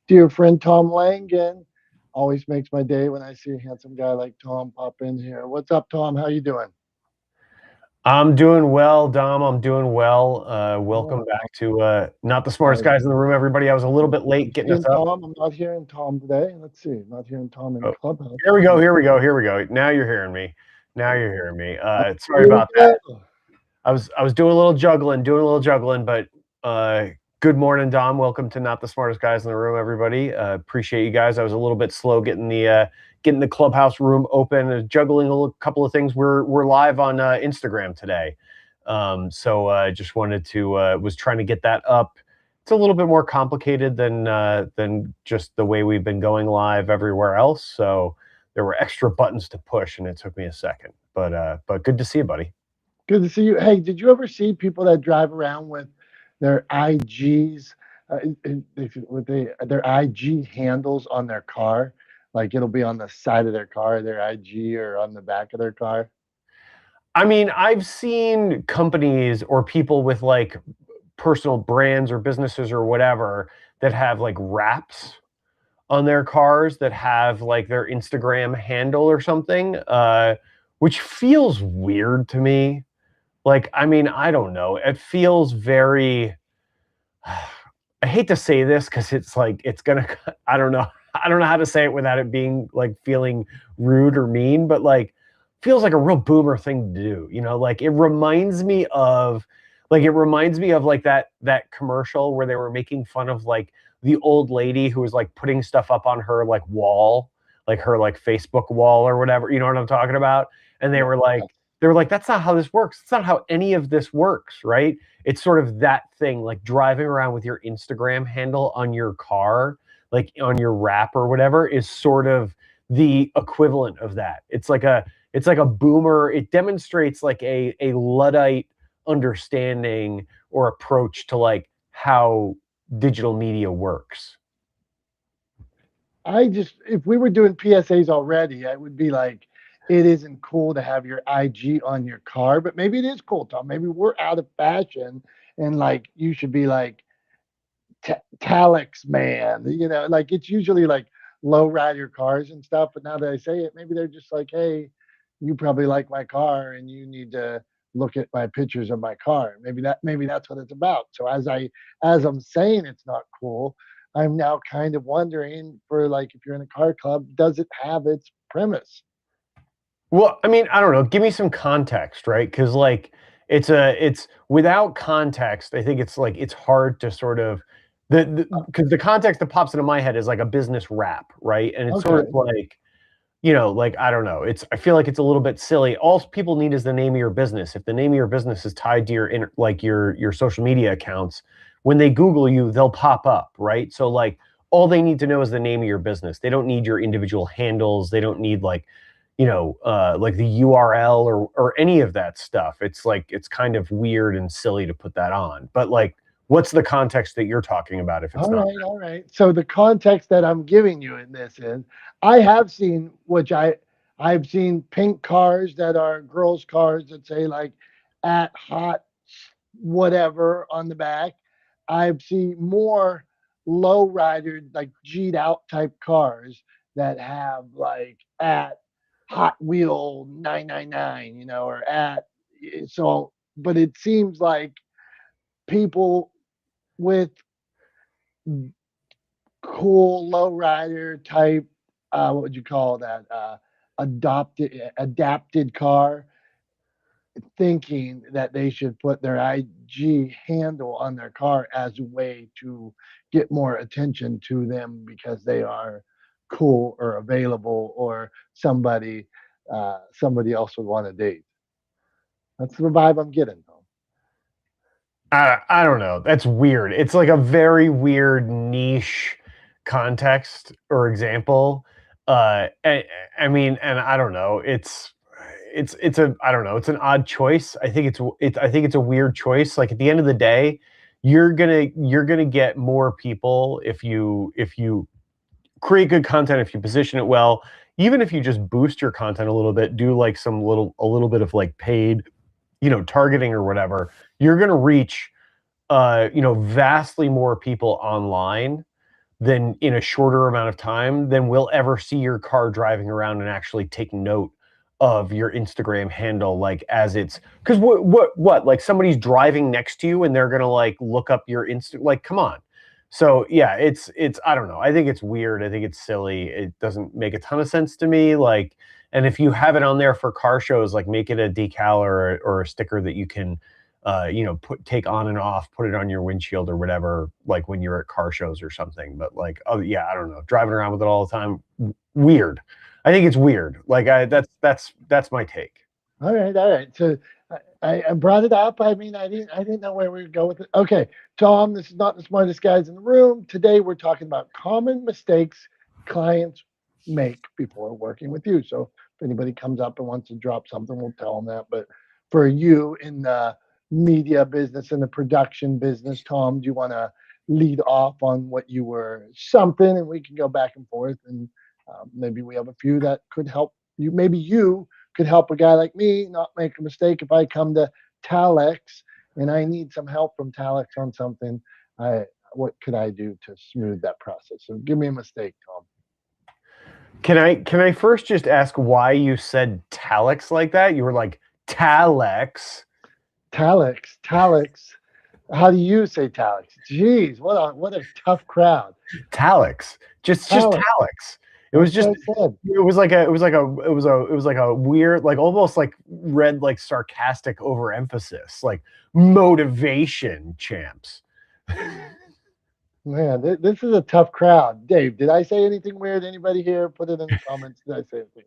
Dear friend Tom Langan. Always makes my day when I see a handsome guy like Tom pop in here. What's up, Tom? How you doing? I'm doing well, Dom. I'm doing well. Welcome Oh, back to Not the Smartest nice. Guys in the Room, everybody. I was a little bit I'm late getting us seeing up. Tom. I'm not hearing Tom today. Let's see. I'm not hearing Tom in Oh, Clubhouse. here we Let's go. see. Here we go. Here we go. Now you're hearing me. Now you're hearing me. Sorry Here we about that. go. I was doing a little juggling, but uh, good morning, Dom. Welcome to Not the Smartest Guys in the Room, everybody. Appreciate you guys. I was a little bit slow getting the clubhouse room open, juggling couple of things. We're live on Instagram today, so just wanted to was trying to get that up. It's a little bit more complicated than just the way we've been going live everywhere else. So there were extra buttons to push, and it took me a second. But good to see you, buddy. Good to see you. Hey, did you ever see people that drive around with their IGs, with their IG handles on their car? Like it'll be on the side of their car, their IG, or on the back of their car. I mean, I've seen companies or people with like personal brands or businesses or whatever that have like wraps on their cars that have like their Instagram handle or something, which feels weird to me. Like, I mean, I don't know. It feels very. I hate to say this because it's like it's gonna. I don't know. I don't know how to say it without it being like feeling rude or mean, but like feels like a real boomer thing to do. Like it reminds me of like that commercial where they were making fun of like the old lady who was like putting stuff up on her like wall, like her like Facebook wall or whatever. You know what I'm talking about? And they Yeah. were like, that's not how this works. It's not how any of this works, right? It's sort of that thing, like driving around with your Instagram handle on your car, like on your wrap or whatever, is sort of the equivalent of that. It's like a boomer. It demonstrates like a Luddite understanding or approach to like how digital media works. If we were doing PSAs already, I would be like, it isn't cool to have your IG on your car, but maybe it is cool, Tom. Maybe we're out of fashion and like you should be like Talix man, like it's usually like low rider cars and stuff. But now that I say it, maybe they're just like, hey, you probably like my car and you need to look at my pictures of my car. Maybe that's what it's about. So as I'm saying it's not cool, I'm now kind of wondering for like if you're in a car club, does it have its premise? Well, I mean, I don't know. Give me some context, right? Because like it's without context. I think it's like it's hard to sort of because the context that pops into my head is like a business rap, right? And it's sort of Okay. like I don't know. I feel like it's a little bit silly. All people need is the name of your business. If the name of your business is tied to your social media accounts, when they Google you, they'll pop up, right? So like all they need to know is the name of your business. They don't need your individual handles. They don't need like the URL or any of that stuff. It's like it's kind of weird and silly to put that on. But like, what's the context that you're talking about if it's All not? right, all right. So the context that I'm giving you in this is I have seen I've seen pink cars that are girls' cars that say like at hot whatever on the back. I've seen more low rider like G'd out type cars that have like at Hot Wheel 999, or at so but it seems like people with cool lowrider type. What would you call that? Adapted car. Thinking that they should put their IG handle on their car as a way to get more attention to them because they are cool or available or somebody else would want to date. That's the vibe I'm getting, though. I don't know. That's weird. It's like a very weird niche context or example. I mean, and I don't know. It's a I don't know. It's an odd choice. I think it's a weird choice. Like at the end of the day, you're gonna get more people if you create good content, if you position it well, even if you just boost your content a little bit, do like a little bit of like paid, targeting or whatever, you're going to reach vastly more people online than in a shorter amount of time than we'll ever see your car driving around and actually take note of your Instagram handle, like as it's, because what like somebody's driving next to you and they're gonna like look up your like, come on. So yeah, it's I don't know. I think it's weird. I think it's silly. It doesn't make a ton of sense to me. Like, and if you have it on there for car shows, like make it a decal or a sticker that you can take on and off, put it on your windshield or whatever, like when you're at car shows or something. But like, oh yeah, I don't know, driving around with it all the time, weird. I think it's weird. Like that's my take. All right. So I brought it up. I mean, I didn't know where we would go with it. Okay, Tom, this is not the smartest guys in the room. Today we're talking about common mistakes clients make before working with you. So if anybody comes up and wants to drop something, we'll tell them that. But for you in the media business and the production business, Tom, do you want to lead off on what you were something, and we can go back and forth, and maybe we have a few that could help you. Maybe you could help a guy like me not make a mistake. If I come to Talex and I need some help from Talex on something, what could I do to smooth that process? So give me a mistake, Tom. Can I first just ask why you said Talex like that? You were like Talex. Talex. How do you say Talex? Jeez, what a tough crowd. Talex. Just Talex. It was just it was like a weird, like almost like read like sarcastic overemphasis, like motivation champs. Man, this is a tough crowd. Dave, did I say anything weird? Anybody here? Put it in the comments. Did I say anything?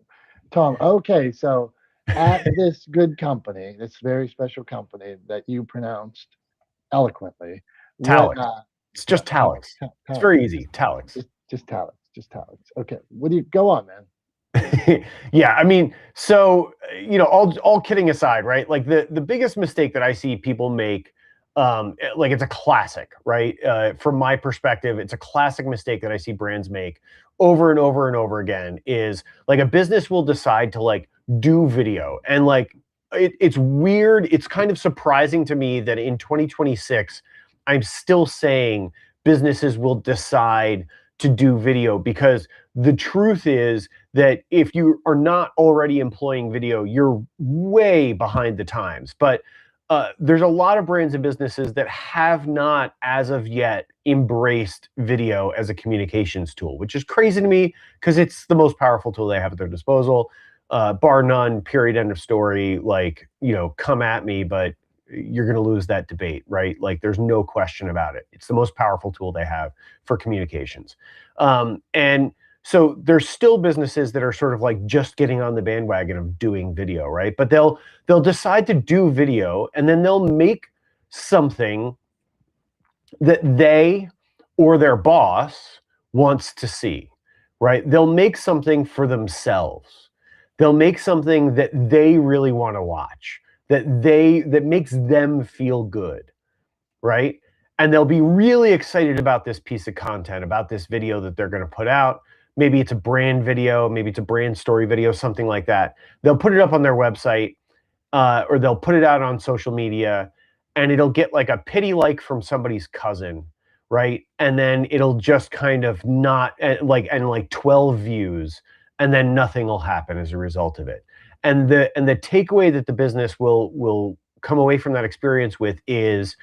Tom, okay, so at this good company, this very special company that you pronounced eloquently. Talex. It's just Talex. It's very easy. Talex. Just Talex. Okay. What do you go on, man? Yeah, I mean, so all kidding aside, right? Like the biggest mistake that I see people make, like it's a classic, right? From my perspective, it's a classic mistake that I see brands make over and over and over again. Is like a business will decide to like do video, and like it's weird. It's kind of surprising to me that in 2026, I'm still saying businesses will decide to do video, because the truth is that if you are not already employing video, you're way behind the times. But there's a lot of brands and businesses that have not, as of yet, embraced video as a communications tool, which is crazy to me because it's the most powerful tool they have at their disposal, bar none, period, end of story. Like, come at me, but you're going to lose that debate, right? Like there's no question about it. It's the most powerful tool they have for communications. And so there's still businesses that are sort of like just getting on the bandwagon of doing video, right? But they'll decide to do video, and then they'll make something that they or their boss wants to see, right? They'll make something for themselves. They'll make something that they really want to watch, that makes them feel good, right? And they'll be really excited about this piece of content, about this video that they're going to put out. Maybe it's a brand video, maybe it's a brand story video, something like that. They'll put it up on their website, or they'll put it out on social media, and it'll get like a pity like from somebody's cousin, right? And then it'll just kind of not like 12 views, and then nothing will happen as a result of it. And the takeaway that the business will come away from that experience with is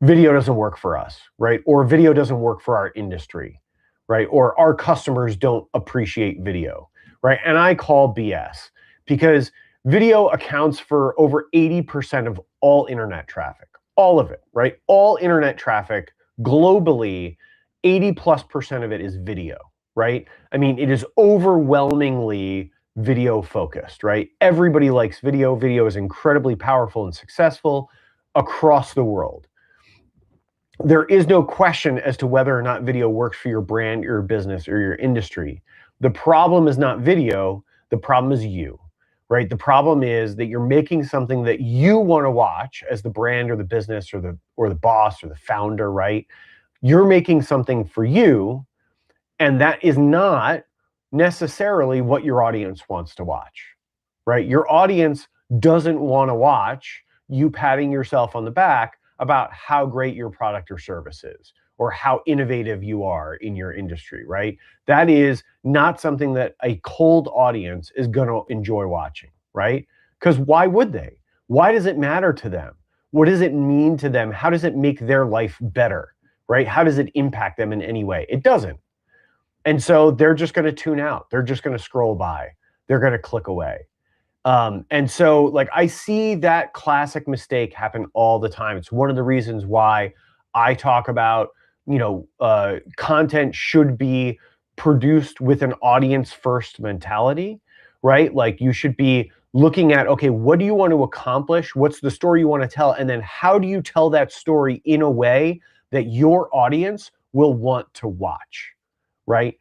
video doesn't work for us, right? Or video doesn't work for our industry, right? Or our customers don't appreciate video, right? And I call BS, because video accounts for over 80% of all internet traffic, all of it, right? All internet traffic globally, 80+% of it is video, right? I mean, it is overwhelmingly video focused, right? Everybody likes video. Video is incredibly powerful and successful across the world. There is no question as to whether or not video works for your brand, your business, or your industry. The problem is not video. The problem is you, right? The problem is that you're making something that you want to watch as the brand or the business or the boss or the founder, right? You're making something for you, and that is not necessarily what your audience wants to watch, right? Your audience doesn't want to watch you patting yourself on the back about how great your product or service is, or how innovative you are in your industry, right? That is not something that a cold audience is going to enjoy watching, right? Because why would they? Why does it matter to them? What does it mean to them? How does it make their life better, right? How does it impact them in any way? It doesn't. And so they're just going to tune out. They're just going to scroll by. They're going to click away. And so, like, I see that classic mistake happen all the time. It's one of the reasons why I talk about, content should be produced with an audience first mentality, right? Like, you should be looking at, okay, what do you want to accomplish? What's the story you want to tell? And then how do you tell that story in a way that your audience will want to watch, right?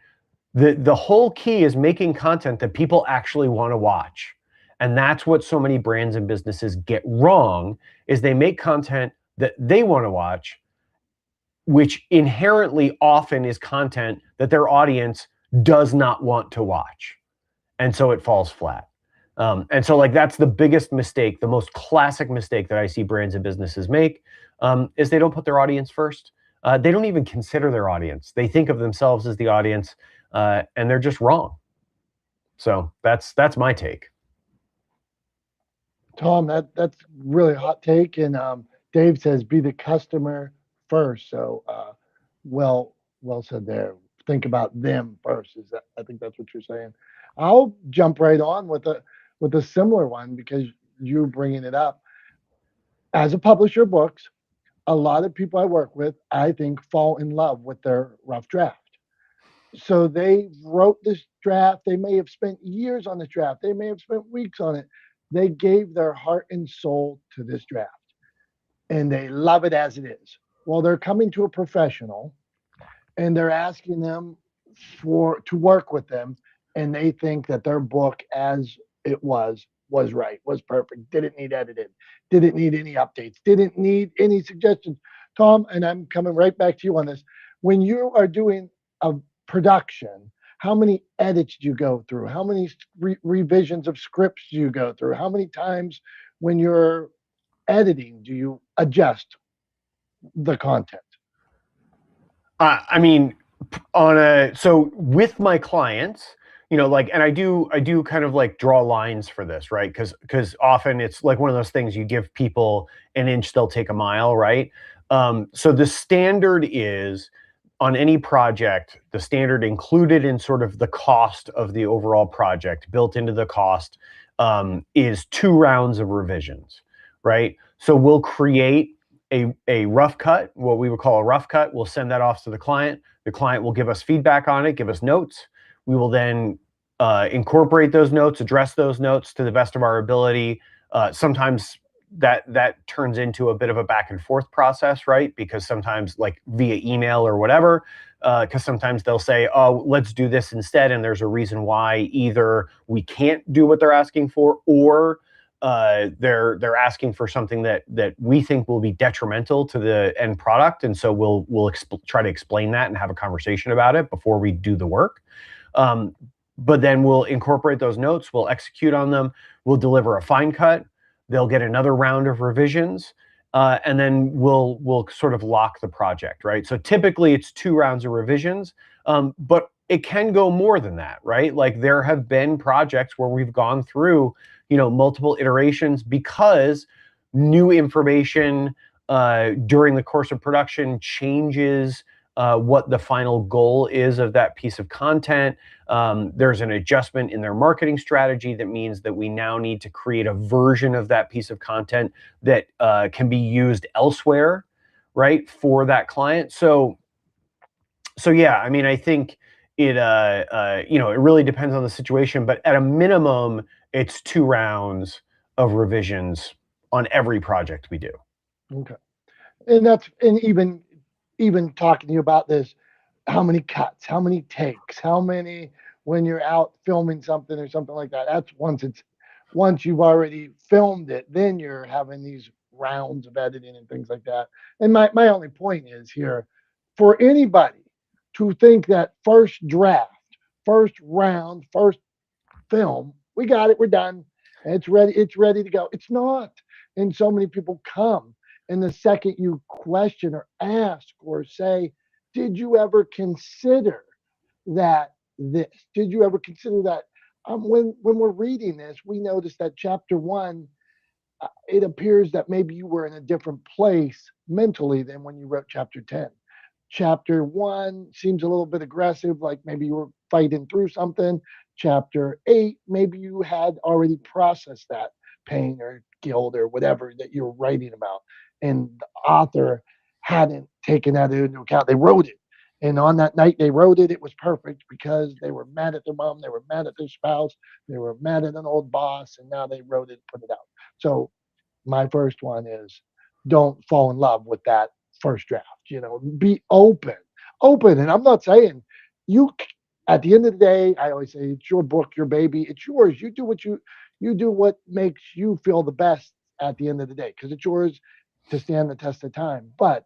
The whole key is making content that people actually want to watch. And that's what so many brands and businesses get wrong, is they make content that they want to watch, which inherently often is content that their audience does not want to watch. And so it falls flat. And so, like, that's the biggest mistake, the most classic mistake that I see brands and businesses make, is they don't put their audience first. They don't even consider their audience. They think of themselves as the audience, and they're just wrong. So that's my take. Tom, that's really hot take. And Dave says, be the customer first. So well said there. Think about them first. Is that, I think that's what you're saying. I'll jump right on with a similar one because you're bringing it up. As a publisher of books, a lot of people I work with, I think, fall in love with their rough draft. So they wrote this draft. They may have spent years on this draft. They may have spent weeks on it. They gave their heart and soul to this draft and they love it as it is. Well, they're coming to a professional and they're asking them for to work with them, and they think that their book as it was right, was perfect, didn't need edited, didn't need any updates, didn't need any suggestions. Tom, and I'm coming right back to you on this. When you are doing a production, how many edits do you go through? How many revisions of scripts do you go through? How many times when you're editing do you adjust the content? I mean, so with my clients, like, and I do kind of like draw lines for this, right? Because often it's like one of those things, you give people an inch, they'll take a mile, right? So the standard is, on any project, the standard included in sort of the cost of the overall project, built into the cost, is 2 rounds of revisions, right? So we'll create a rough cut, what we would call a rough cut. We'll send that off to the client. The client will give us feedback on it, give us notes. We will then incorporate those notes, address those notes to the best of our ability. Sometimes that turns into a bit of a back and forth process, right? Because sometimes, like via email or whatever, because sometimes they'll say, oh, let's do this instead, and there's a reason why. Either we can't do what they're asking for, or they're asking for something that we think will be detrimental to the end product, and so we'll try to explain that and have a conversation about it before we do the work. But then we'll incorporate those notes, we'll execute on them, we'll deliver a fine cut. They'll get another round of revisions, and then we'll sort of lock the project, right? So typically it's 2 rounds of revisions, but it can go more than that, right? Like, there have been projects where we've gone through, multiple iterations because new information during the course of production changes what the final goal is of that piece of content. There's an adjustment in their marketing strategy that means that we now need to create a version of that piece of content that can be used elsewhere, right, for that client. So yeah, I mean, I think it it really depends on the situation, but at a minimum, it's 2 rounds of revisions on every project we do. Okay. And even talking to you about this, how many cuts, how many takes, how many when you're out filming something or something like that. That's once you've already filmed it, then you're having these rounds of editing and things like that. And my only point is here, for anybody to think that first draft, first round, first film, we got it, we're done, it's ready to go. It's not. And so many people come, and the second you question or ask or say, did you ever consider that this? Did you ever consider that when we're reading this, we notice that chapter one, it appears that maybe you were in a different place mentally than when you wrote chapter 10. Chapter one seems a little bit aggressive, like maybe you were fighting through something. Chapter eight, maybe you had already processed that pain or guilt or whatever that you're writing about. And the author hadn't taken that into account. They wrote it. And on that night they wrote it, it was perfect because they were mad at their mom, they were mad at their spouse, they were mad at an old boss, and now they wrote it, put it out. So my first one is don't fall in love with that first draft. Be open. And I'm not saying you. At the end of the day, I always say it's your book, your baby, it's yours. You do what makes you feel the best at the end of the day because it's yours to stand the test of time. But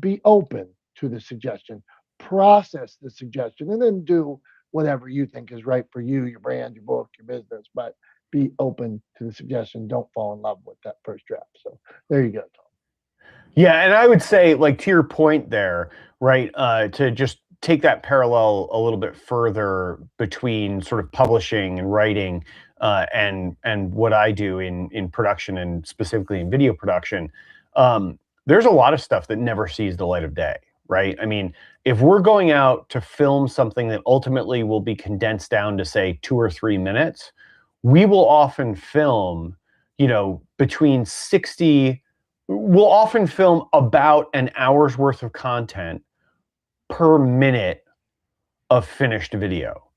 be open to the suggestion, process the suggestion, and then do whatever you think is right for you, your brand, your book, your business. But be open to the suggestion. Don't fall in love with that first draft. So there you go, Tom. Yeah, and I would say, like, to your point there, right, to just take that parallel a little bit further between sort of publishing and writing, and what I do in production and specifically in video production. There's a lot of stuff that never sees the light of day, right? I mean, if we're going out to film something that ultimately will be condensed down to, say, 2 or 3 minutes, we will often film, between 60, we'll often film about an hour's worth of content per minute of finished video,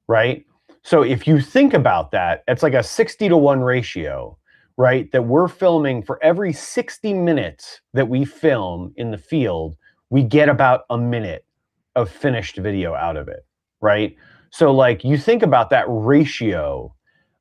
right? So if you think about that, it's like a 60-to-1 ratio, right? That we're filming for every 60 minutes that we film in the field, we get about a minute of finished video out of it, right? So like you think about that ratio,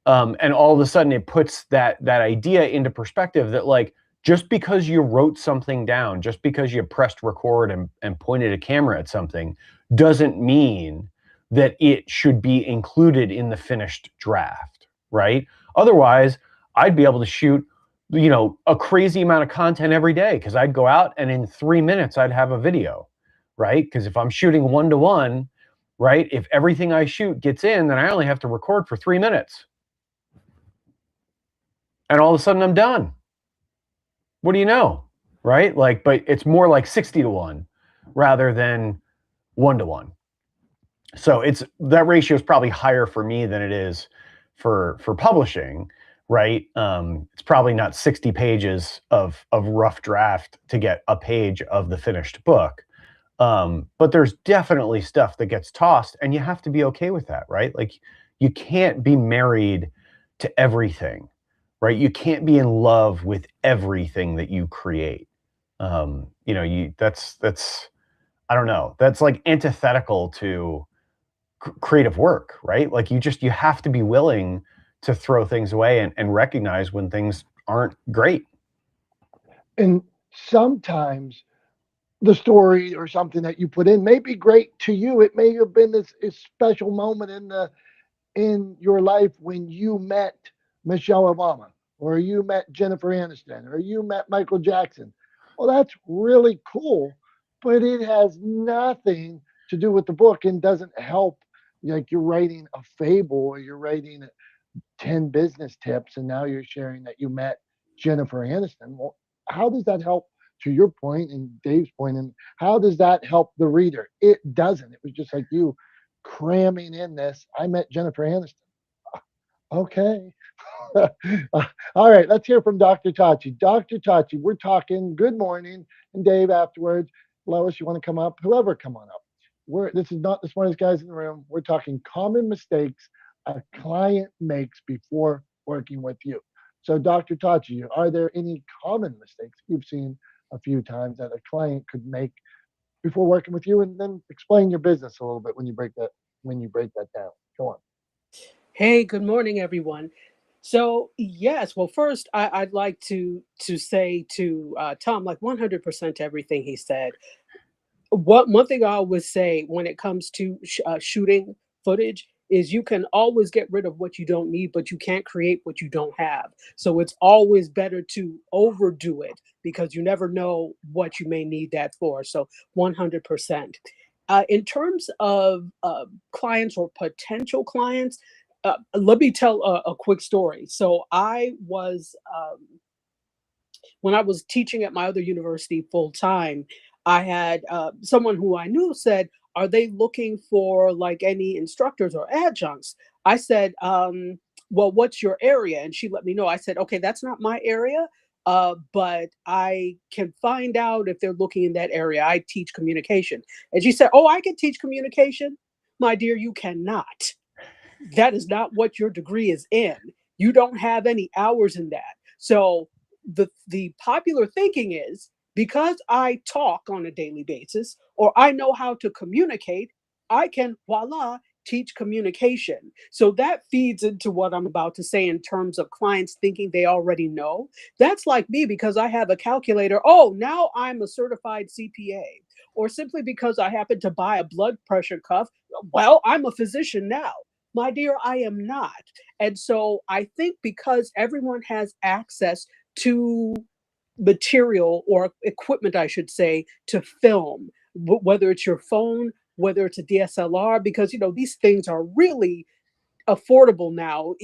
and all of a sudden it puts that idea into perspective that like just because you wrote something down, just because you pressed record and pointed a camera at something, doesn't mean that it should be included in the finished draft, right? Otherwise, I'd be able to shoot, a crazy amount of content every day because I'd go out and in 3 minutes I'd have a video, right? Because if I'm shooting 1-to-1, right, if everything I shoot gets in, then I only have to record for 3 minutes. And all of a sudden I'm done. What do you know, right? Like, but it's more like 60-to-1 rather than 1-to-1. So that ratio is probably higher for me than it is for publishing, right? It's probably not 60 pages of rough draft to get a page of the finished book. But there's definitely stuff that gets tossed, and you have to be okay with that, right? Like, you can't be married to everything, right? You can't be in love with everything that you create. That's I don't know. That's like antithetical to creative work, right? Like you have to be willing to throw things away and recognize when things aren't great. And sometimes the story or something that you put in may be great to you. It may have been this special moment in your life when you met Michelle Obama, or you met Jennifer Aniston, or you met Michael Jackson. Well, that's really cool, but it has nothing to do with the book and doesn't help. Like you're writing a fable or you're writing 10 business tips, and now you're sharing that you met Jennifer Aniston. Well, how does that help to your point and Dave's point? And how does that help the reader? It doesn't. It was just like you cramming in this. I met Jennifer Aniston. Okay. All right, let's hear from Dr. Tachi. Dr. Tachi, we're talking good morning, and Dave afterwards. Lois, you want to come up? Whoever, come on up. This is not the smartest guys in the room. We're talking common mistakes a client makes before working with you. So, Dr. Tachi, are there any common mistakes you've seen a few times that a client could make before working with you? And then explain your business a little bit when you break that down. Go on. Hey, good morning, everyone. So yes, well, first I'd like to say to Tom, like 100% everything he said. One thing I always say when it comes to shooting footage is you can always get rid of what you don't need, but you can't create what you don't have. So it's always better to overdo it because you never know what you may need that for. So 100%. In terms of clients or potential clients, let me tell a quick story. So I was when I was teaching at my other university full time, I had someone who I knew said, "Are they looking for like any instructors or adjuncts?" I said, "Well, what's your area?" And she let me know. I said, "Okay, that's not my area, but I can find out if they're looking in that area. I teach communication." And she said, "Oh, I can teach communication." My dear, you cannot. That is not what your degree is in. You don't have any hours in that. So the popular thinking is because I talk on a daily basis or I know how to communicate, I can voila teach communication. So that feeds into what I'm about to say in terms of clients thinking they already know. That's like me because I have a calculator. Oh, now I'm a certified CPA. Or simply because I happen to buy a blood pressure cuff. Well, I'm a physician now. My dear, I am not. And so I think because everyone has access to material or equipment, I should say, to film, whether it's your phone, whether it's a DSLR, because these things are really affordable now,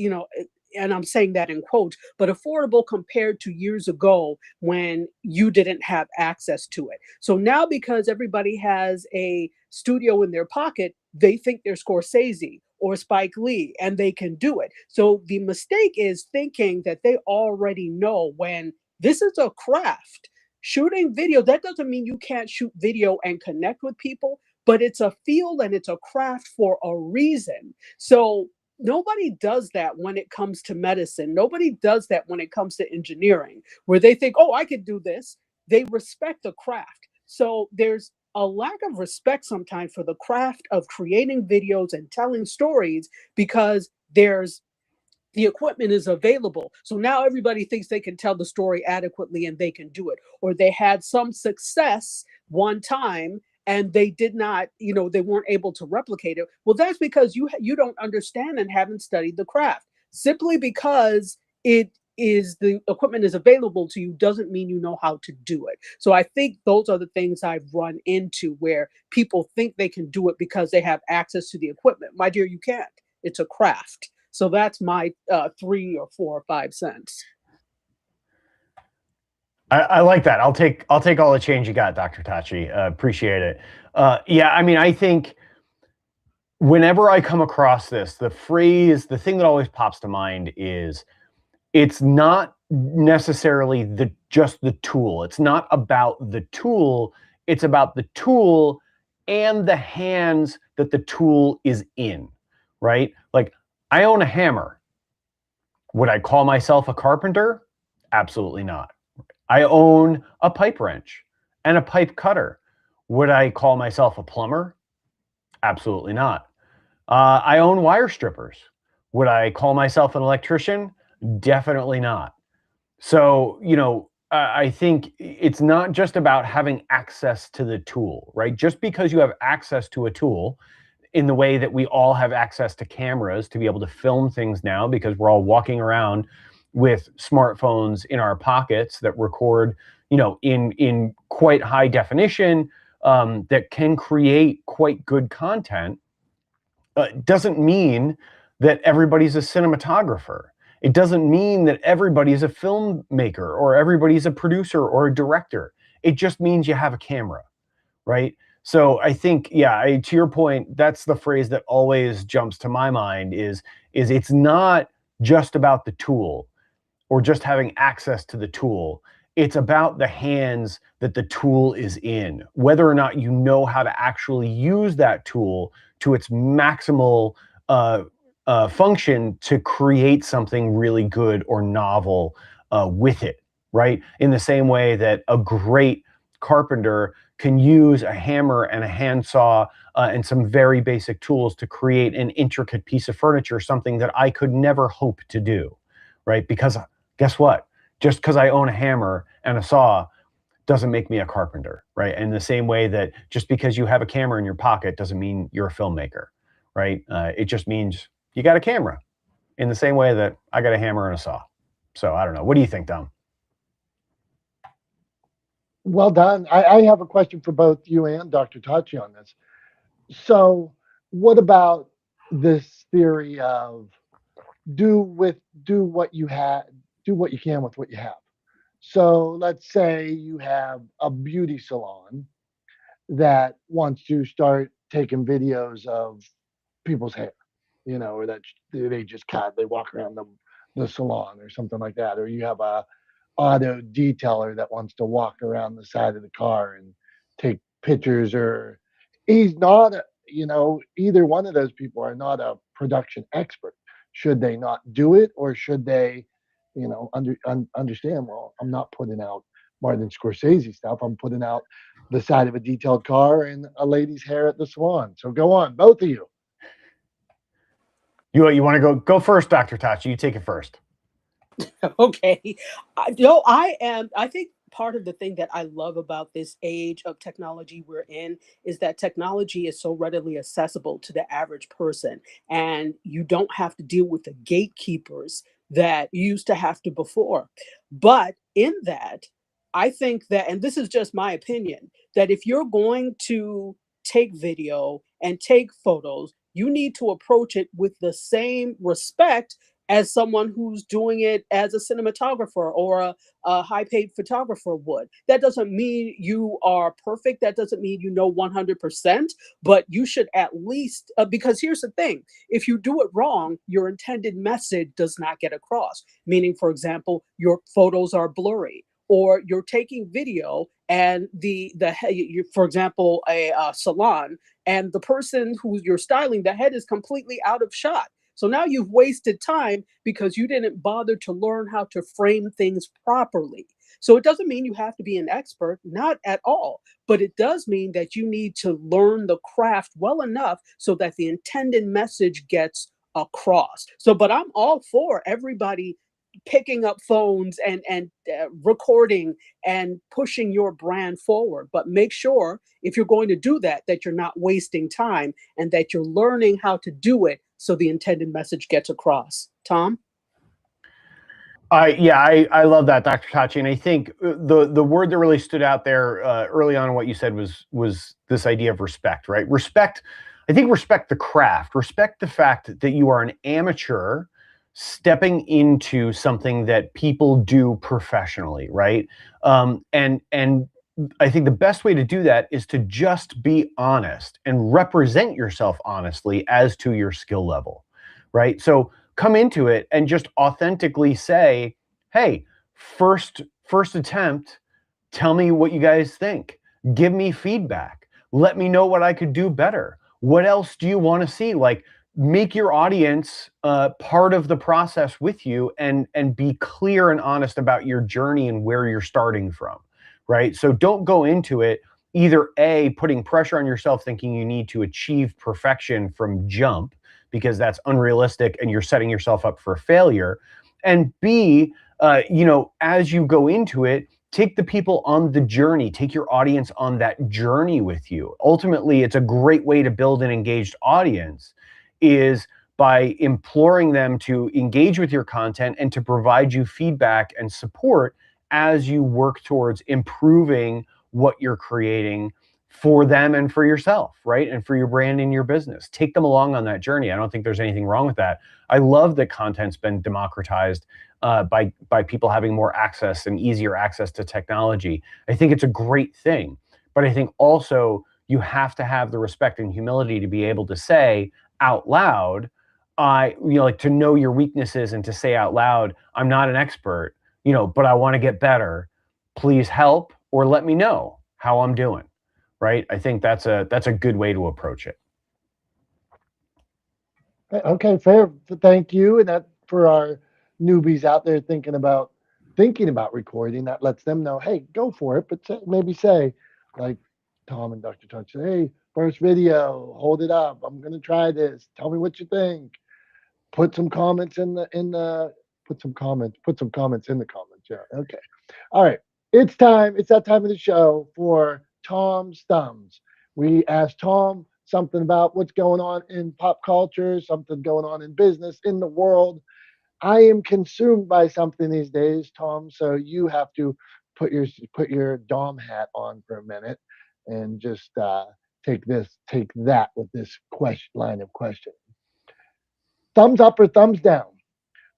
and I'm saying that in quotes, but affordable compared to years ago when you didn't have access to it. So now, because everybody has a studio in their pocket, they think they're Scorsese or Spike Lee and they can do it. So the mistake is thinking that they already know when this is a craft. Shooting video, that doesn't mean you can't shoot video and connect with people, but it's a field and it's a craft for a reason. So nobody does that when it comes to medicine. Nobody does that when it comes to engineering, where they think, oh, I could do this. They respect the craft. So there's a lack of respect sometimes for the craft of creating videos and telling stories because the equipment is available. So now everybody thinks they can tell the story adequately and they can do it. Or they had some success one time and they did not, they weren't able to replicate it. Well, that's because you don't understand and haven't studied the craft. Simply because the equipment is available to you doesn't mean you know how to do it. So I think those are the things I've run into where people think they can do it because they have access to the equipment. My dear, you can't. It's a craft. So that's my 3 or 4 or 5 cents. I like that. I'll take all the change you got, Dr. Tachi. Appreciate it. Yeah, I mean, I think whenever I come across this, the thing that always pops to mind is it's not necessarily just the tool. It's not about the tool. It's about the tool and the hands that the tool is in, right? Like, I own a hammer. Would I call myself a carpenter? Absolutely not. I own a pipe wrench and a pipe cutter. Would I call myself a plumber? Absolutely not. I own wire strippers. Would I call myself an electrician? Definitely not. So, I think it's not just about having access to the tool, right? Just because you have access to a tool in the way that we all have access to cameras to be able to film things now because we're all walking around with smartphones in our pockets that record, in quite high definition, that can create quite good content, doesn't mean that everybody's a cinematographer. It doesn't mean that everybody's a filmmaker or everybody's a producer or a director. It just means you have a camera, right? So I think, to your point, that's the phrase that always jumps to my mind is it's not just about the tool or just having access to the tool. It's about the hands that the tool is in, whether or not you know how to actually use that tool to its maximal function to create something really good or novel with it, right? In the same way that a great carpenter can use a hammer and a handsaw and some very basic tools to create an intricate piece of furniture, something that I could never hope to do, right? Because guess what? Just because I own a hammer and a saw doesn't make me a carpenter, right? In the same way that just because you have a camera in your pocket doesn't mean you're a filmmaker, right? It just means you got a camera in the same way that I got a hammer and a saw. So I don't know. What do you think, Dom? Well done. I have a question for both you and Dr. Tachi on this. So, what about this theory of do with do what you have, do what you can with what you have? So, let's say you have a beauty salon that wants to start taking videos of people's hair, or that they just cut, they walk around the salon or something like that, or you have a auto detailer that wants to walk around the side of the car and take pictures, or he's not either one of those people are not a production expert. Should they not do it, or should they understand, well, I'm not putting out Martin Scorsese stuff, I'm putting out the side of a detailed car and a lady's hair at the salon. So go on, both of you. You want to go first, Dr. Tachi? You take it first. Okay. I think part of the thing that I love about this age of technology we're in is that technology is so readily accessible to the average person, and you don't have to deal with the gatekeepers that you used to have to before. But in that, I think that, and this is just my opinion, that if you're going to take video and take photos, you need to approach it with the same respect as someone who's doing it as a cinematographer or a high paid photographer would. That doesn't mean you are perfect. That doesn't mean you know 100%, but you should at least, because here's the thing, if you do it wrong, your intended message does not get across. Meaning, for example, your photos are blurry, or you're taking video and for example, a salon, and the person who you're styling, the head is completely out of shot. So now you've wasted time because you didn't bother to learn how to frame things properly. So it doesn't mean you have to be an expert, not at all, but it does mean that you need to learn the craft well enough so that the intended message gets across. So, but I'm all for everybody picking up phones and recording and pushing your brand forward, but make sure if you're going to do that, that you're not wasting time and that you're learning how to do it so the intended message gets across. Tom? I love that, Dr. Tachi, and I think the word that really stood out there early on in what you said was this idea of respect, right? Respect. I think respect the craft, respect the fact that you are an amateur stepping into something that people do professionally, right? And I think the best way to do that is to just be honest and represent yourself honestly as to your skill level, right? So come into it and just authentically say, hey, first attempt, tell me what you guys think. Give me feedback. Let me know what I could do better. What else do you want to see? Like, make your audience part of the process with you, and be clear and honest about your journey and where you're starting from, right? So don't go into it either A, putting pressure on yourself thinking you need to achieve perfection from jump, because that's unrealistic and you're setting yourself up for failure. And B, as you go into it, take the people on the journey, take your audience on that journey with you. Ultimately, it's a great way to build an engaged audience is by imploring them to engage with your content and to provide you feedback and support as you work towards improving what you're creating for them and for yourself, right? And for your brand and your business. Take them along on that journey. I don't think there's anything wrong with that. I love that content's been democratized by people having more access and easier access to technology. I think it's a great thing. But I think also you have to have the respect and humility to be able to say out loud, to know your weaknesses and to say out loud, I'm not an expert, but I want to get better. Please help, or let me know how I'm doing. Right? I think that's a good way to approach it. Okay, fair. Thank you. And that, for our newbies out there thinking about recording, that lets them know, hey, go for it. But maybe say, like Tom and Dr. Touch, hey, first video, hold it up. I'm gonna try this. Tell me what you think. Put some comments put some comments in the comments. Yeah. Okay. All right. It's time. It's that time of the show for Tom's Thumbs. We asked Tom something about what's going on in pop culture, something going on in business, in the world. I am consumed by something these days, Tom. So you have to put your Dom hat on for a minute and just take that with this line of questioning. Thumbs up or thumbs down?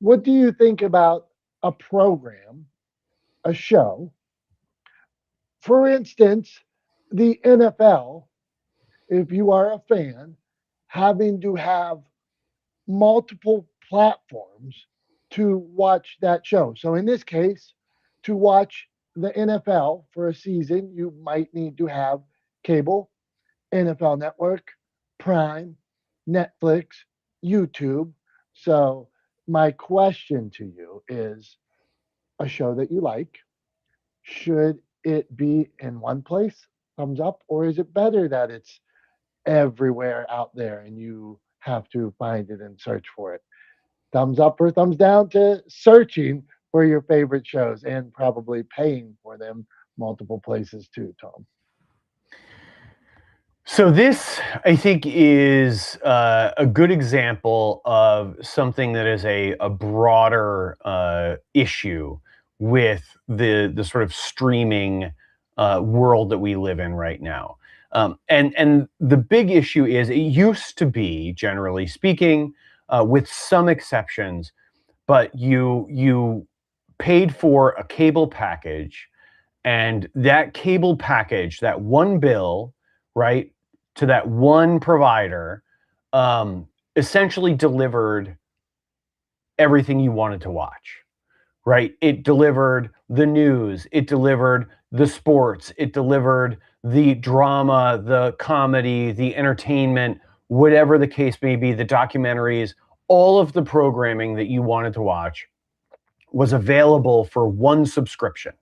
What do you think about a program, a show? For instance, the NFL, if you are a fan, having to have multiple platforms to watch that show. So in this case, to watch the NFL for a season, you might need to have cable, NFL Network, Prime, Netflix, YouTube. So my question to you is, a show that you like, should it be in one place, thumbs up, or is it better that it's everywhere out there and you have to find it and search for it? Thumbs up or thumbs down to searching for your favorite shows and probably paying for them multiple places too, Tom? So this, I think, is a good example of something that is a broader issue with the sort of streaming world that we live in right now. And the big issue is, it used to be, generally speaking, with some exceptions, but you paid for a cable package, and that cable package, that one bill, right, to that one provider, essentially delivered everything you wanted to watch, right? It delivered the news, it delivered the sports, it delivered the drama, the comedy, the entertainment, whatever the case may be, the documentaries, all of the programming that you wanted to watch was available for one subscription,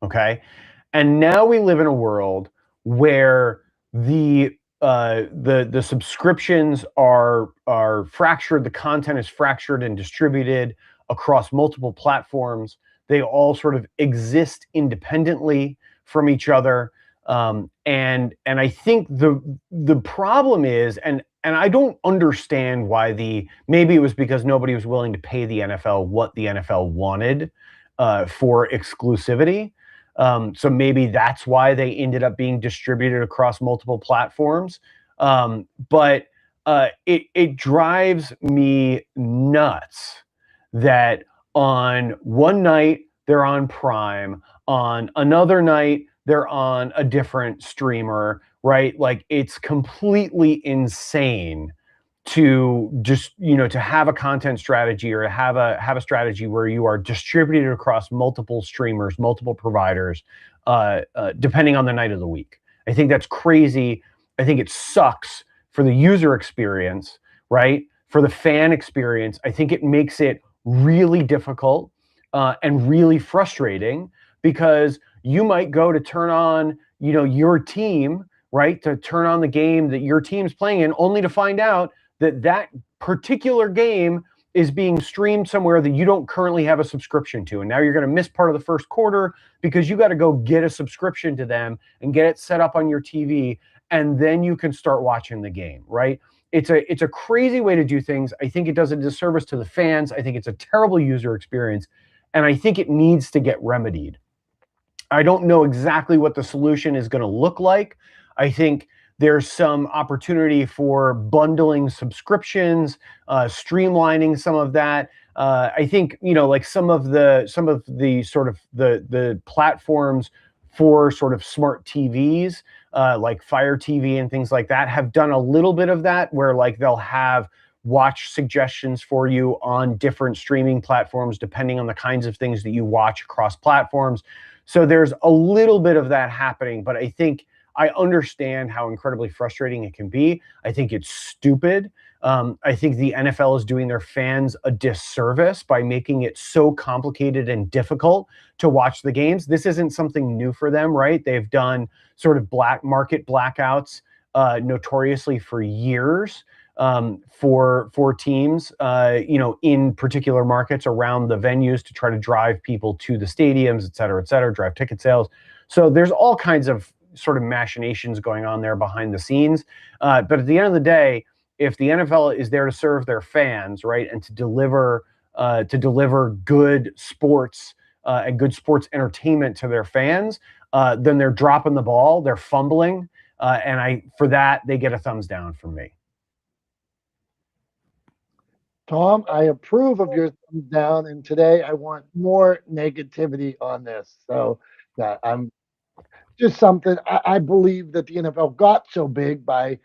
okay? And now we live in a world where the subscriptions are fractured, the content is fractured and distributed across multiple platforms. They all sort of exist independently from each other. And I think the problem is, and I don't understand why maybe it was because nobody was willing to pay the NFL what the NFL wanted for exclusivity. So maybe that's why they ended up being distributed across multiple platforms. But it drives me nuts that on one night they're on Prime, on another night they're on a different streamer, right? Like, it's completely insane to just, to have a content strategy, or to have a strategy where you are distributed across multiple streamers, multiple providers, depending on the night of the week. I think that's crazy. I think it sucks for the user experience, right? For the fan experience. I think it makes it really difficult and really frustrating, because you might go to turn on, your team, right? To turn on the game that your team's playing in, only to find out that particular game is being streamed somewhere that you don't currently have a subscription to. And now you're going to miss part of the first quarter because you got to go get a subscription to them and get it set up on your TV. And then you can start watching the game, right? It's a crazy way to do things. I think it does a disservice to the fans. I think it's a terrible user experience. And I think it needs to get remedied. I don't know exactly what the solution is going to look like. I think there's some opportunity for bundling subscriptions, streamlining some of that. I think, like some of the sort of the platforms for sort of smart TVs, like Fire TV and things like that, have done a little bit of that, where like they'll have watch suggestions for you on different streaming platforms, depending on the kinds of things that you watch across platforms. So there's a little bit of that happening, but I think I understand how incredibly frustrating it can be. I think it's stupid. I think the NFL is doing their fans a disservice by making it so complicated and difficult to watch the games. This isn't something new for them, right? They've done sort of black market blackouts notoriously for years for teams, in particular markets around the venues, to try to drive people to the stadiums, et cetera, drive ticket sales. So there's all kinds of sort of machinations going on there behind the scenes. But at the end of the day, if the NFL is there to serve their fans, right, and to deliver good sports and good sports entertainment to their fans, then they're dropping the ball, they're fumbling, and for that they get a thumbs down from me. Tom, I approve of your thumbs down, and today I want more negativity on this. So that I'm just something I believe that the NFL got so big by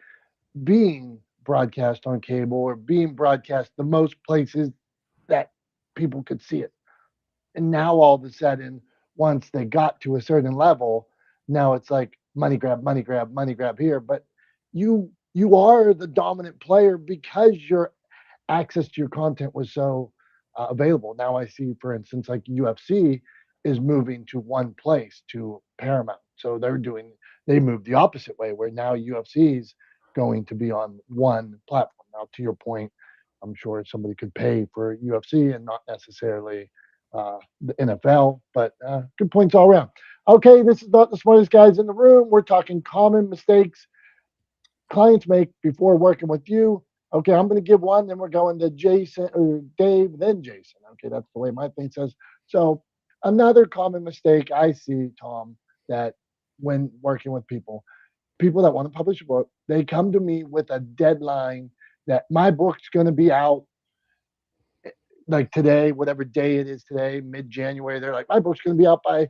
being broadcast on cable or being broadcast the most places that people could see it. And now all of a sudden, once they got to a certain level, now it's like money grab, money grab, money grab here. But you are the dominant player because your access to your content was so available. Now I see, for instance, like UFC is moving to one place, to Paramount. So they moved the opposite way, where now UFC's going to be on one platform. Now, to your point, I'm sure somebody could pay for UFC and not necessarily the NFL, but good points all around. Okay, this is not the smartest guys in the room. We're talking common mistakes clients make before working with you. Okay, I'm going to give one, then we're going to Jason or Dave, then Jason. Okay, that's the way my thing says. So another common mistake I see, Tom, that when working with people that want to publish a book, they come to me with a deadline that my book's going to be out like today, whatever day it is today, mid-January. They're like, my book's going to be out by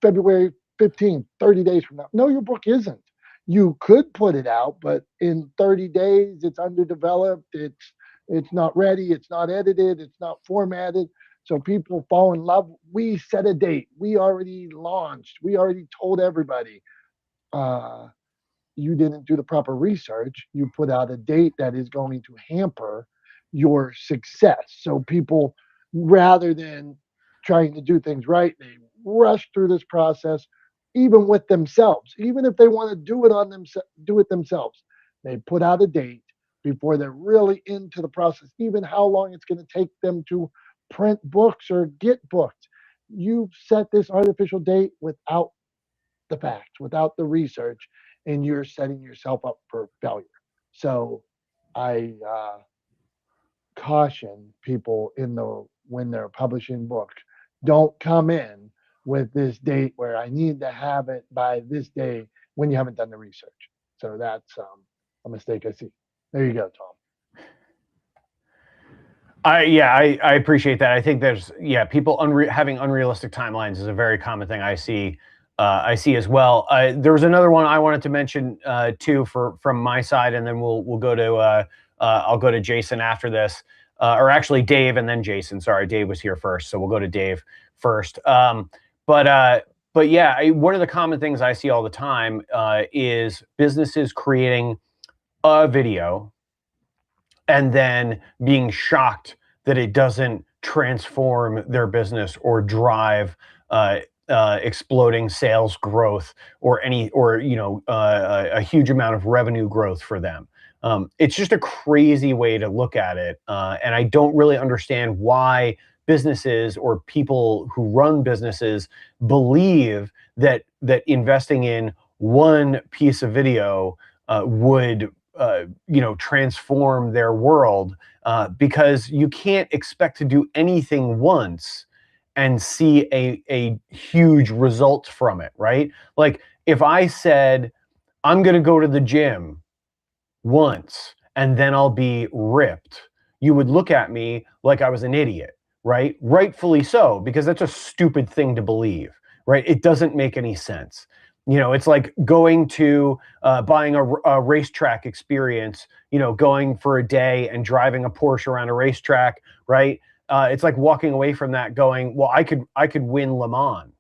February 15th, 30 days from now. No, your book isn't. You could put it out, but in 30 days, it's underdeveloped. It's not ready. It's not edited. It's not formatted. So people fall in love. We set a date. We already launched. We already told everybody. You didn't do the proper research. You put out a date that is going to hamper your success. So people, rather than trying to do things right, they rush through this process, even with themselves. Even if they want to do it themselves. They put out a date before they're really into the process, even how long it's going to take them to print books or get booked. You set this artificial date without the facts, without the research, and you're setting yourself up for failure. So I caution people when they're publishing books, don't come in with this date where I need to have it by this day when you haven't done the research. So that's a mistake I see. There you go, Tom. I appreciate that. I think there's people having unrealistic timelines is a very common thing I see. I see as well. There was another one I wanted to mention too from my side, and then we'll go to I'll go to Jason after this, or actually Dave and then Jason. Sorry, Dave was here first, so we'll go to Dave first. But yeah, one of the common things I see all the time is businesses creating a video and then being shocked that it doesn't transform their business or drive exploding sales growth or a huge amount of revenue growth for them. It's just a crazy way to look at it, and I don't really understand why businesses or people who run businesses believe that investing in one piece of video would transform their world, because you can't expect to do anything once and see a huge result from it, right? Like if I said, I'm going to go to the gym once and then I'll be ripped, you would look at me like I was an idiot, right? Rightfully so, because that's a stupid thing to believe, right? It doesn't make any sense. It's like going to buying a racetrack experience, going for a day and driving a Porsche around a racetrack, right? It's like walking away from that going, well, I could win Le Mans,